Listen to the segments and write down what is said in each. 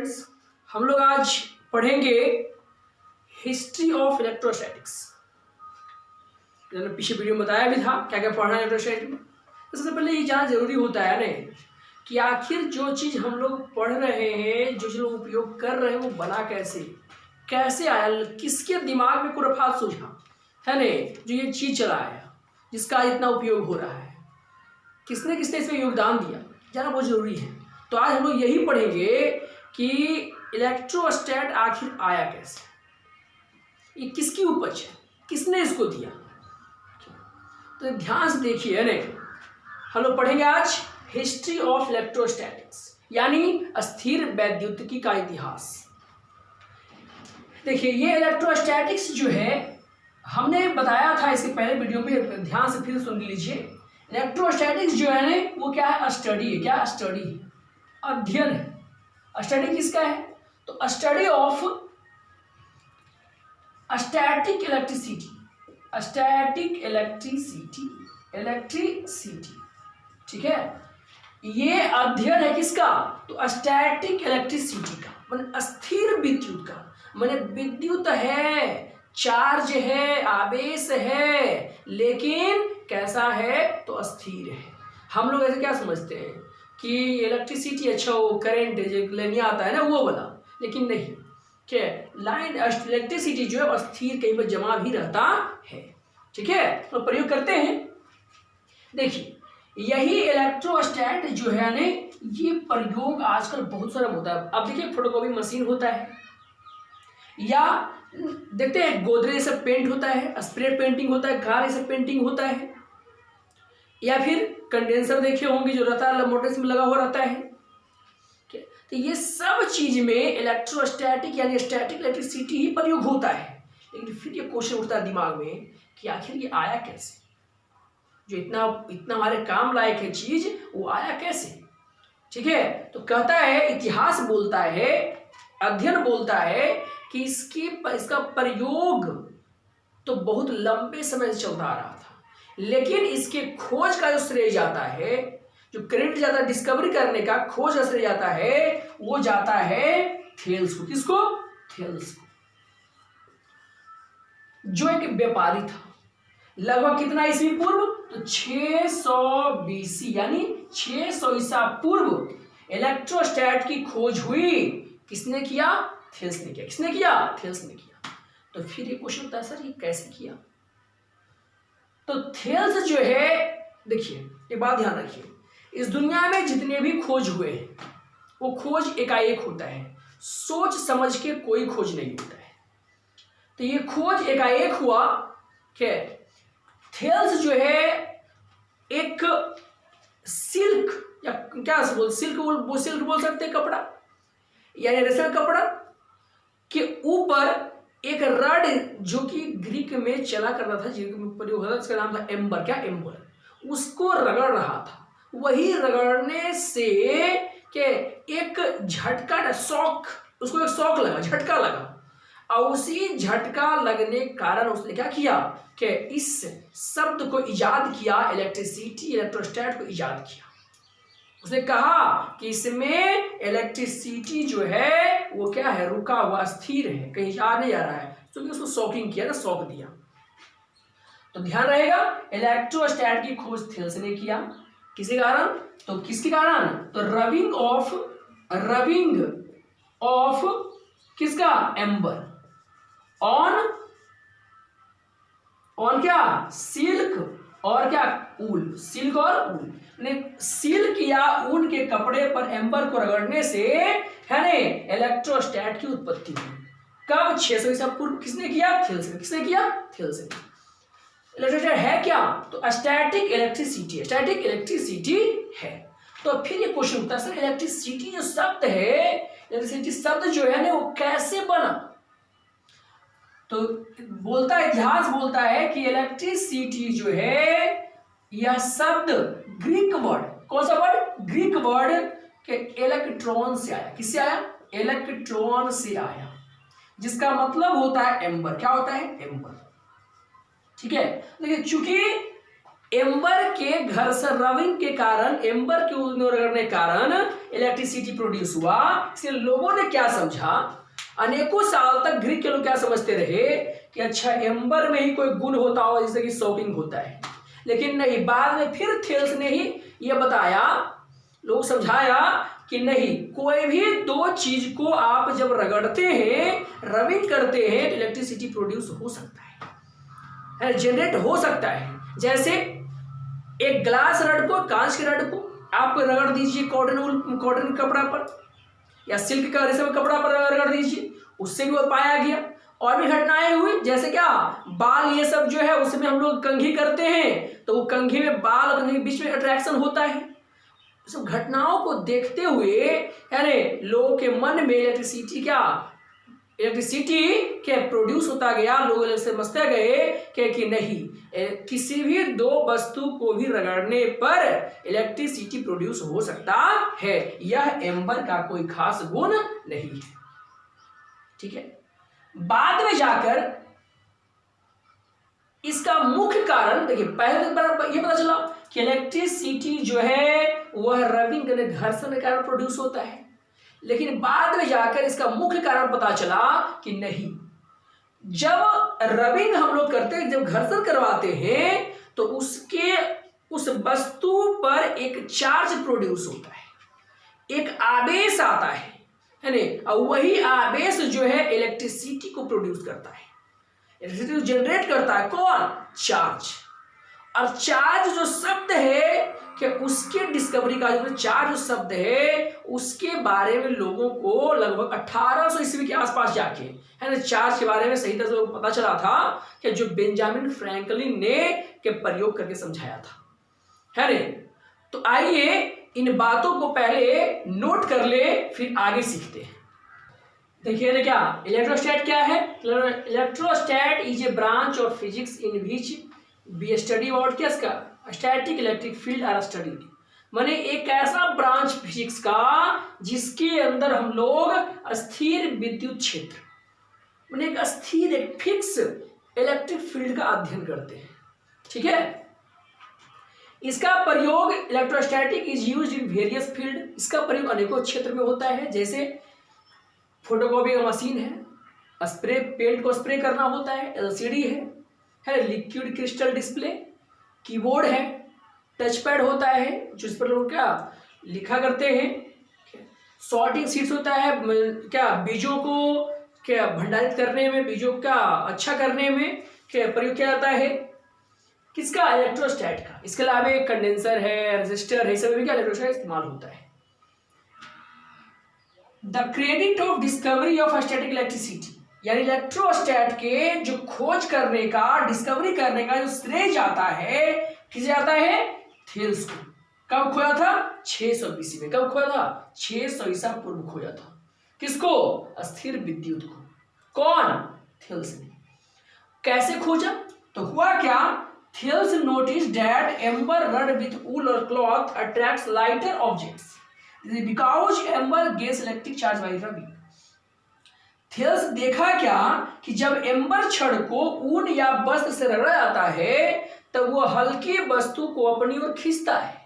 Students, हम लोग आज पढ़ेंगे हिस्ट्री ऑफ इलेक्ट्रोस्टैटिक्स। मैंने पीछे वीडियो में बताया भी था क्या क्या पढ़ना है इलेक्ट्रोस्टैटिक्स में। तो सबसे पहले ये जानना जरूरी होता है ना कि आखिर जो चीज़ हम लोग पढ़ रहे हैं, जो चीज़ लोग उपयोग कर रहे हैं, वो बना कैसे आया, किसके दिमाग में खुराफात सूझा है ना, जो ये चीज़ चला आया, जिसका इतना उपयोग हो रहा है, किसने किसने इसमें योगदान दिया, जानना बहुत जरूरी है। तो आज हम लोग यही पढ़ेंगे कि इलेक्ट्रोस्टैट आखिर आया कैसे, ये किसकी उपज है, किसने इसको दिया। तो ध्यान से देखिए ना, हम लोग पढ़ेंगे आज हिस्ट्री ऑफ इलेक्ट्रोस्टैटिक्स, यानी अस्थिर वैद्युतिकी का इतिहास। देखिए ये इलेक्ट्रोस्टैटिक्स जो है, हमने बताया था इसके पहले वीडियो में, ध्यान से फिर सुन लीजिए। इलेक्ट्रोस्टैटिक्स जो है ना, वो क्या है, स्टडी है। क्या स्टडी है? अध्ययन है। स्टडी किसका है? तो स्टडी ऑफ स्टैटिक इलेक्ट्रिसिटी, ठीक है। ये अध्ययन है किसका? तो स्टैटिक इलेक्ट्रिसिटी का, माने अस्थिर विद्युत का, माने विद्युत है, चार्ज है, आवेश है, लेकिन कैसा है? तो अस्थिर है। हम लोग ऐसे क्या समझते हैं कि इलेक्ट्रिसिटी अच्छा वो करंट जो लेने आता है ना, वो वाला, लेकिन नहीं। क्या लाइन इलेक्ट्रिसिटी जो है अस्थिर, कहीं पर जमा भी रहता है, ठीक है। तो प्रयोग करते हैं। देखिए यही इलेक्ट्रोस्टैट जो है ना, ये प्रयोग आजकल बहुत सारा होता है। अब देखिए फोटोकॉपी मशीन होता है, या देखते हैं गोदरेज से पेंट होता है, स्प्रे पेंटिंग होता है, कार से पेंटिंग होता है, या फिर कंडेंसर देखे होंगे जो रहता है मोटर में लगा हुआ रहता है। तो ये सब चीज में इलेक्ट्रोस्टैटिक यानी स्टैटिक इलेक्ट्रिसिटी ही प्रयोग होता है। लेकिन फिर ये क्वेश्चन उठता है दिमाग में कि आखिर ये आया कैसे, जो इतना हमारे काम लायक है चीज, वो आया कैसे, ठीक है। तो कहता है, इतिहास बोलता है, अध्ययन बोलता है कि इसका प्रयोग तो बहुत लंबे समय से चलता आ रहा था, लेकिन इसके खोज का जो श्रेय जाता है, जो क्रेडिट जाता है डिस्कवरी करने का, खोज का श्रेय जाता है, वो जाता है थेल्स को। किसको? थेल्स को, जो एक व्यापारी था। लगभग कितना ईस्वी पूर्व? तो 600 BC, यानी 600 ईसा पूर्व इलेक्ट्रोस्टैट की खोज हुई। किसने किया? थेल्स ने किया। किसने किया? थेल्स ने किया। तो फिर ये क्वेश्चन होता है, सर ये कैसे किया? तो थेल्स जो है, देखिए एक बात ध्यान रखिए, इस दुनिया में जितने भी खोज हुए हैं, वो खोज एकाएक होता है, सोच समझ के कोई खोज नहीं होता है। तो ये खोज एकाएक हुआ। क्या थेल्स जो है एक सिल्क, या क्या बोल, सिल्क बोल सकते हैं, कपड़ा यानी रेशम कपड़ा के ऊपर एक रड, जो कि ग्रीक में चला करता था, प्रयोग होता था, इसका नाम था एम्बर। क्या? एम्बर। उसको रगड़ रहा था। वही रगड़ने से के एक झटका, शॉक, उसको एक शॉक लगा, झटका लगा, और उसी झटका लगने के कारण उसने क्या किया कि इस शब्द को इजाद किया, इलेक्ट्रिसिटी, इलेक्ट्रोस्टैट को इजाद किया। उसने कहा कि इसमें इलेक्ट्रिसिटी जो है वो क्या है, रुका हुआ, स्थिर है, कहीं जा नहीं जा रहा है, क्योंकि उसको शॉकिंग किया ना, शॉक दिया। तो ध्यान रहेगा, इलेक्ट्रोस्टैट की खोज थेल्स ने किया। किसके कारण? तो किसके कारण? तो रबिंग ऑफ किसका? एम्बर ऑन क्या? सिल्क और क्या? ऊल। सिल्क और ऊल ने सिल्क या ऊन के कपड़े पर एम्बर को रगड़ने से है ने इलेक्ट्रोस्टैट की उत्पत्ति हुई। कब? 600 ईसा पूर्व। किसने किया? थेल्स ने। किसने किया? थेल्स ने। इलेक्ट्रोस्टैट है क्या? तो स्टैटिक इलेक्ट्रिसिटी है। तो फिर ये क्वेश्चन उठता है, सर इलेक्ट्रिसिटी जो शब्द है, इलेक्ट्रिसिटी शब्द जो है ना, वो कैसे बना? तो बोलता है, इतिहास बोलता है कि इलेक्ट्रिसिटी जो है, यह शब्द ग्रीक वर्ड, कौन सा वर्ड? ग्रीक वर्ड के इलेक्ट्रॉन से आया। किससे आया? इलेक्ट्रॉन से आया, जिसका मतलब होता है एम्बर। क्या होता है? एम्बर, ठीक है। देखिए चूंकि एम्बर के घर्षण रबिंग के कारण, एम्बर के रगड़ने के कारण इलेक्ट्रिसिटी प्रोड्यूस हुआ। इसलिए लोगों ने क्या समझा, अनेकों साल तक ग्रीक के लोग क्या समझते रहे कि अच्छा एम्बर में ही कोई गुण होता हो जैसे कि शॉकिंग होता है, लेकिन नहीं, बाद में फिर थेल्स ने ही यह बताया, लोग समझाया कि नहीं, कोई भी दो चीज को आप जब रगड़ते हैं, रबिंग करते हैं तो इलेक्ट्रिसिटी प्रोड्यूस हो सकता है, जनरेट हो सकता है। जैसे एक ग्लास रड को, कांच के रड को आप रगड़ दीजिए कॉटन कपड़ा पर या सिल्क का रेशम कपड़ा पर रगड़ दीजिए, उससे भी वो पाया गया। और भी घटनाएं हुई, जैसे क्या बाल ये सब जो है उसमें हम लोग कंघी करते हैं तो वो कंघी में बाल और कंघी के बीच में अट्रैक्शन होता है। सब घटनाओं को देखते हुए यानी लोगों के मन में इलेक्ट्रिसिटी के प्रोड्यूस होता गया। लोग समझते गए कि नहीं, किसी भी दो वस्तु को भी रगड़ने पर इलेक्ट्रिसिटी प्रोड्यूस हो सकता है, यह एम्बर का कोई खास गुण नहीं है। ठीक है, बाद में जाकर इसका मुख्य कारण देखिए, पहले ये पता चला कि इलेक्ट्रिसिटी जो है वह रबिंग घर्षण के कारण प्रोड्यूस होता है, लेकिन बाद में जाकर इसका मुख्य कारण पता चला कि नहीं, जब रबिंग हम लोग करते हैं, जब घर्षण करवाते हैं तो उस वस्तु पर एक चार्ज प्रोड्यूस होता है, एक आवेश आता है और वही आवेश जो है इलेक्ट्रिसिटी को प्रोड्यूस करता है, इलेक्ट्रिसिटी जनरेट करता है। कौन? चार्ज। और चार्ज जो शब्द है कि उसके डिस्कवरी का जो चार्ज जो शब्द है उसके बारे में लोगों को लगभग 1800 ईस्वी के आसपास जाके है ना चार्ज के बारे में सही तरह से पता चला था कि जो बेंजामिन फ्रैंकलिन ने के प्रयोग करके समझाया था, है ना। तो आइए इन बातों को पहले नोट कर ले, फिर आगे सीखते हैं। देखिए ना, क्या इलेक्ट्रोस्टैट क्या है? Electrostat is a branch of physics in which we study about क्या इसका static electric field are study, माने एक ऐसा ब्रांच फिजिक्स का जिसके अंदर हम लोग स्थिर विद्युत क्षेत्र, माने एक स्थिर एक फिक्स इलेक्ट्रिक फील्ड का अध्ययन करते हैं। ठीक है, इसका प्रयोग electrostatic is used in various field, इसका प्रयोग अनेकों क्षेत्र में होता है। जैसे फोटोकॉपी का मशीन है, स्प्रे पेंट को स्प्रे करना होता है, एलसीडी है लिक्विड क्रिस्टल डिस्प्ले, कीबोर्ड है, टच पैड होता है जिस पर लोग क्या लिखा करते हैं, सॉर्टिंग सीट्स होता है, क्या बीजों को क्या भंडारित करने में, बीजों का अच्छा करने में क्या प्रयोग किया जाता है, किसका? इलेक्ट्रोस्टैट का। इसके अलावा एक कंडेंसर है, रेजिस्टर है, सब में क्या इलेक्ट्रोस्टैट इस्तेमाल होता है। The credit of discovery of static electricity, यानी इलेक्ट्रोस्टैट के जो खोज करने का, डिस्कवरी करने का जो श्रेय जाता है, किसे जाता है? थेल्स को। कब खोया था? 600 BC में। कब खोया था? 600 ईसा पूर्व खोया था। किसको? स्थिर विद्युत को। कौन? थेल्स ने। कैसे खोजा? तो हुआ क्या, Thales notice that amber rod with wool और cloth attracts lighter objects because amber gets electric charge by rubbing. Thales देखा क्या कि जब एम्बर छड़ को ऊन या वस्त्र से रगड़ा जाता है तब वो हल्की वस्तु को अपनी ओर खींचता है।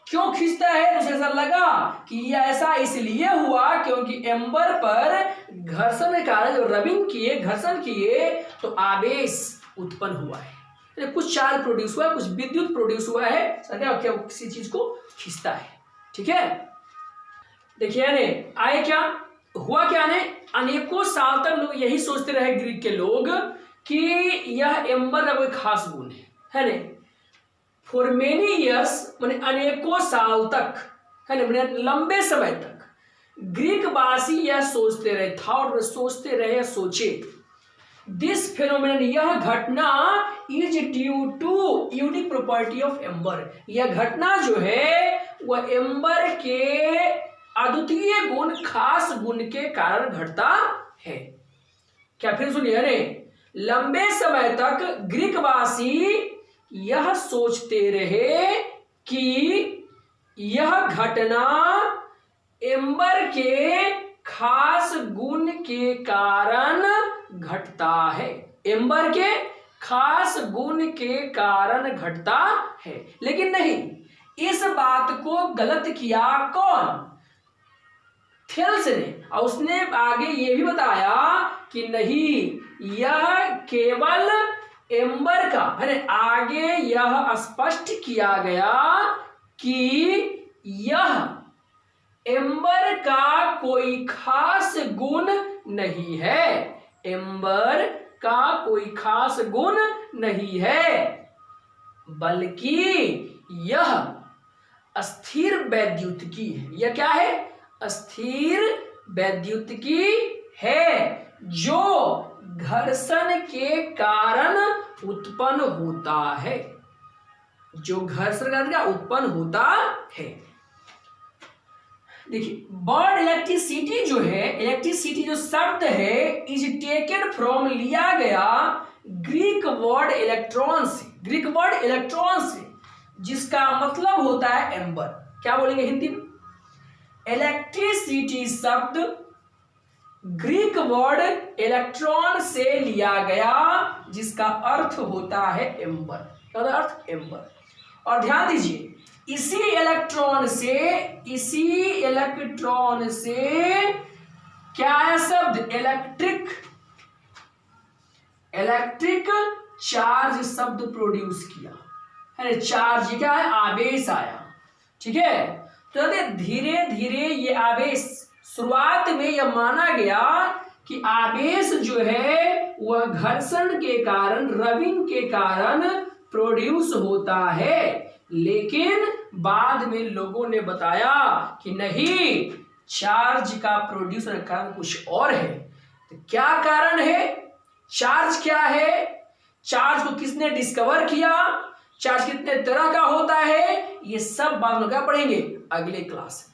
क्यों खींचता है? उसे ऐसा लगा कि यह ऐसा इसलिए हुआ क्योंकि एम्बर पर घर्षण के कारण जब रबिंग किए, घर्षण किए तो आवेश उत्पन्न हुआ है, कुछ चार्ज प्रोड्यूस हुआ है, कुछ विद्युत प्रोड्यूस हुआ है, क्या किसी चीज को खींचता है। ठीक है, देखिए ने आए क्या हुआ, क्या ने अनेकों साल तक लोग यही सोचते रहे, ग्रीक के लोग, कि यह एम्बर का कोई खास गुण है ना। फॉर मेनी ईयर्स, माने अनेकों साल तक, है ना, माने लंबे समय तक ग्रीक वासी यह सोचते रहे, थॉट में सोचते रहे, सोचे, दिस फेनोमेनन, यह घटना is due to unique property of amber, यह घटना जो है वह एम्बर के अद्वितीय गुण, खास गुण के कारण घटता है। क्या? फिर सुनिए ने, लंबे समय तक ग्रीकवासी यह सोचते रहे कि यह घटना एम्बर के खास गुण के कारण घटता है, एम्बर के खास गुण के कारण घटता है। लेकिन नहीं, इस बात को गलत किया कौन? थेल्स ने। और उसने आगे ये भी बताया कि नहीं, यह केवल एम्बर का है ना, आगे यह स्पष्ट किया गया कि यह एम्बर का कोई खास गुण नहीं है। एम्बर का कोई खास गुण नहीं है, बल्कि यह अस्थिर वैद्युतिकी है। यह क्या है? अस्थिर वैद्युतिकी है, जो घर्षण के कारण उत्पन्न होता है। जो घर्षण का उत्पन्न होता है। देखिए, वर्ड इलेक्ट्रिसिटी जो है, इलेक्ट्रिसिटी जो शब्द है, इज टेकन फ्रॉम, लिया गया ग्रीक वर्ड इलेक्ट्रॉन से। ग्रीक वर्ड इलेक्ट्रॉन से, जिसका मतलब होता है एम्बर। क्या बोलेंगे हिंदी में? इलेक्ट्रिसिटी शब्द ग्रीक वर्ड इलेक्ट्रॉन से लिया गया, जिसका अर्थ होता है एम्बर। क्या होता है अर्थ? एम्बर। और ध्यान दीजिए, इसी इलेक्ट्रॉन से क्या है शब्द? इलेक्ट्रिक चार्ज शब्द प्रोड्यूस किया है। चार्ज क्या है? आवेश आया। ठीक है, तो धीरे धीरे ये आवेश, शुरुआत में यह माना गया कि आवेश जो है वह घर्षण के कारण, रबिंग के कारण प्रोड्यूस होता है। लेकिन बाद में लोगों ने बताया कि नहीं, चार्ज का प्रोड्यूस होने का कारण कुछ और है। तो क्या कारण है? चार्ज क्या है? चार्ज को किसने डिस्कवर किया? चार्ज कितने तरह का होता है? ये सब बात लोग क्या पढ़ेंगे अगले क्लास में।